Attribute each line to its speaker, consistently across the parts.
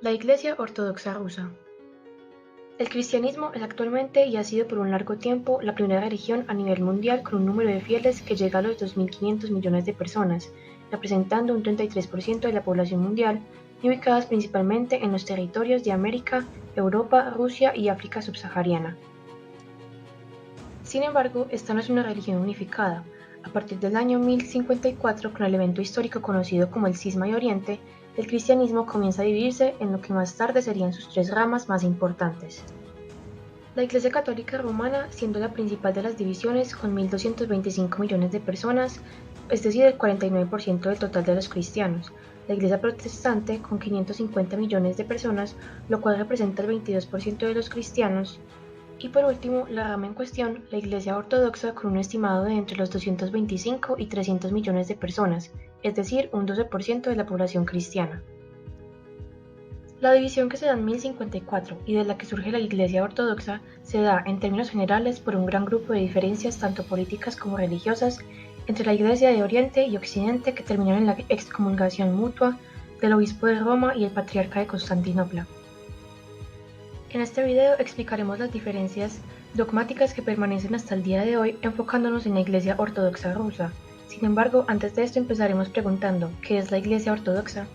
Speaker 1: La Iglesia Ortodoxa Rusa. El cristianismo es actualmente y ha sido por un largo tiempo la primera religión a nivel mundial con un número de fieles que llega a los 2.500 millones de personas, representando un 33% de la población mundial y ubicadas principalmente en los territorios de América, Europa, Rusia y África subsahariana. Sin embargo, esta no es una religión unificada. A partir del año 1054, con el evento histórico conocido como el Cisma de Oriente, el cristianismo comienza a dividirse en lo que más tarde serían sus tres ramas más importantes. La Iglesia Católica Romana, siendo la principal de las divisiones con 1.225 millones de personas, es decir, el 49% del total de los cristianos. La Iglesia Protestante, con 550 millones de personas, lo cual representa el 22% de los cristianos. Y por último, la rama en cuestión, la Iglesia Ortodoxa, con un estimado de entre los 225 y 300 millones de personas, es decir, un 12% de la población cristiana. La división que se da en 1054 y de la que surge la Iglesia Ortodoxa se da, en términos generales, por un gran grupo de diferencias tanto políticas como religiosas entre la Iglesia de Oriente y Occidente que terminan en la excomulgación mutua del obispo de Roma y el patriarca de Constantinopla. En este video explicaremos las diferencias dogmáticas que permanecen hasta el día de hoy enfocándonos en la Iglesia Ortodoxa rusa. Sin embargo, antes de esto empezaremos preguntando, ¿qué es la Iglesia Ortodoxa?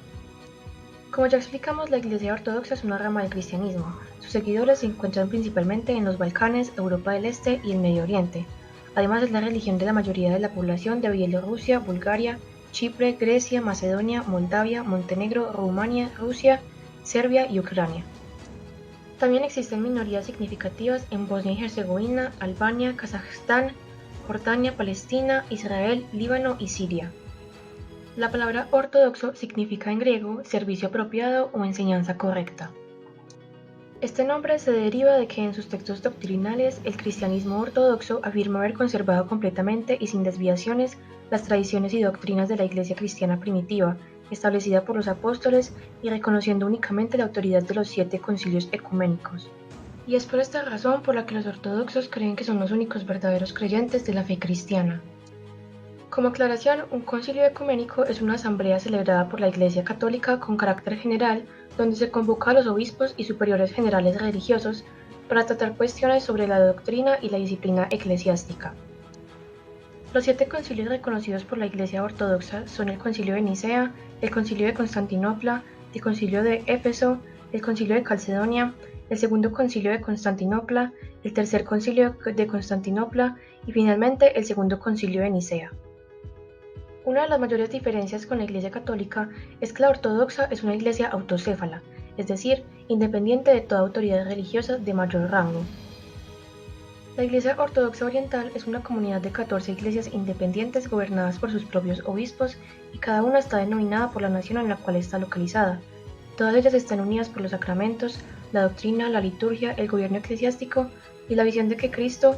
Speaker 1: Como ya explicamos, la Iglesia Ortodoxa es una rama del cristianismo. Sus seguidores se encuentran principalmente en los Balcanes, Europa del Este y el Medio Oriente. Además es la religión de la mayoría de la población de Bielorrusia, Bulgaria, Chipre, Grecia, Macedonia, Moldavia, Montenegro, Rumania, Rusia, Serbia y Ucrania. También existen minorías significativas en Bosnia y Herzegovina, Albania, Kazajstán, Jordania, Palestina, Israel, Líbano y Siria. La palabra ortodoxo significa en griego servicio apropiado o enseñanza correcta. Este nombre se deriva de que en sus textos doctrinales el cristianismo ortodoxo afirma haber conservado completamente y sin desviaciones las tradiciones y doctrinas de la Iglesia cristiana primitiva, establecida por los apóstoles y reconociendo únicamente la autoridad de los 7 concilios ecuménicos. Y es por esta razón por la que los ortodoxos creen que son los únicos verdaderos creyentes de la fe cristiana. Como aclaración, un concilio ecuménico es una asamblea celebrada por la Iglesia Católica con carácter general, donde se convoca a los obispos y superiores generales religiosos para tratar cuestiones sobre la doctrina y la disciplina eclesiástica. Los 7 concilios reconocidos por la Iglesia Ortodoxa son el Concilio de Nicea, el Concilio de Constantinopla, el Concilio de Éfeso, el Concilio de Calcedonia, el Segundo Concilio de Constantinopla, el Tercer Concilio de Constantinopla y finalmente el Segundo Concilio de Nicea. Una de las mayores diferencias con la Iglesia Católica es que la ortodoxa es una iglesia autocéfala, es decir, independiente de toda autoridad religiosa de mayor rango. La Iglesia Ortodoxa Oriental es una comunidad de 14 iglesias independientes gobernadas por sus propios obispos y cada una está denominada por la nación en la cual está localizada. Todas ellas están unidas por los sacramentos, la doctrina, la liturgia, el gobierno eclesiástico y la visión de que Cristo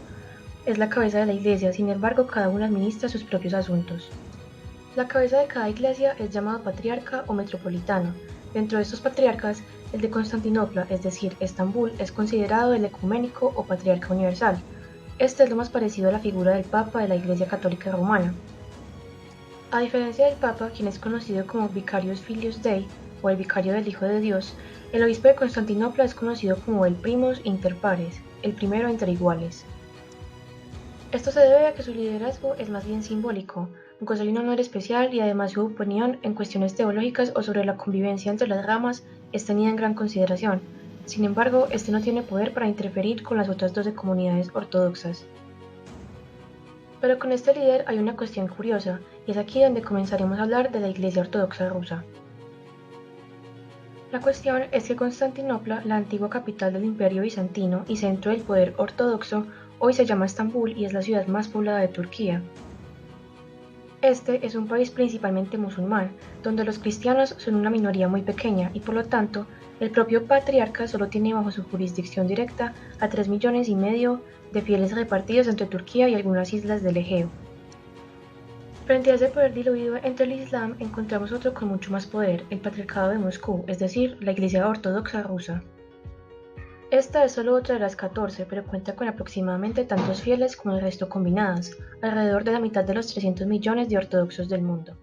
Speaker 1: es la cabeza de la iglesia, sin embargo cada una administra sus propios asuntos. La cabeza de cada iglesia es llamado patriarca o metropolitano. Dentro de estos patriarcas, el de Constantinopla, es decir, Estambul, es considerado el ecuménico o patriarca universal. Este es lo más parecido a la figura del Papa de la Iglesia Católica Romana. A diferencia del Papa, quien es conocido como Vicarius Filius Dei, o el vicario del Hijo de Dios, el obispo de Constantinopla es conocido como el Primus Inter Pares, el primero entre iguales. Esto se debe a que su liderazgo es más bien simbólico, gozar un honor especial y además su opinión en cuestiones teológicas o sobre la convivencia entre las ramas es tenida en gran consideración. Sin embargo, este no tiene poder para interferir con las otras 12 comunidades ortodoxas. Pero con este líder hay una cuestión curiosa, y es aquí donde comenzaremos a hablar de la Iglesia Ortodoxa rusa. La cuestión es que Constantinopla, la antigua capital del Imperio Bizantino y centro del poder ortodoxo, hoy se llama Estambul y es la ciudad más poblada de Turquía. Este es un país principalmente musulmán, donde los cristianos son una minoría muy pequeña y por lo tanto, el propio patriarca solo tiene bajo su jurisdicción directa a 3,5 millones de fieles repartidos entre Turquía y algunas islas del Egeo. Frente a ese poder diluido entre el Islam, encontramos otro con mucho más poder, el Patriarcado de Moscú, es decir, la Iglesia Ortodoxa rusa. Esta es solo otra de las 14, pero cuenta con aproximadamente tantos fieles como el resto combinadas, alrededor de la mitad de los 300 millones de ortodoxos del mundo.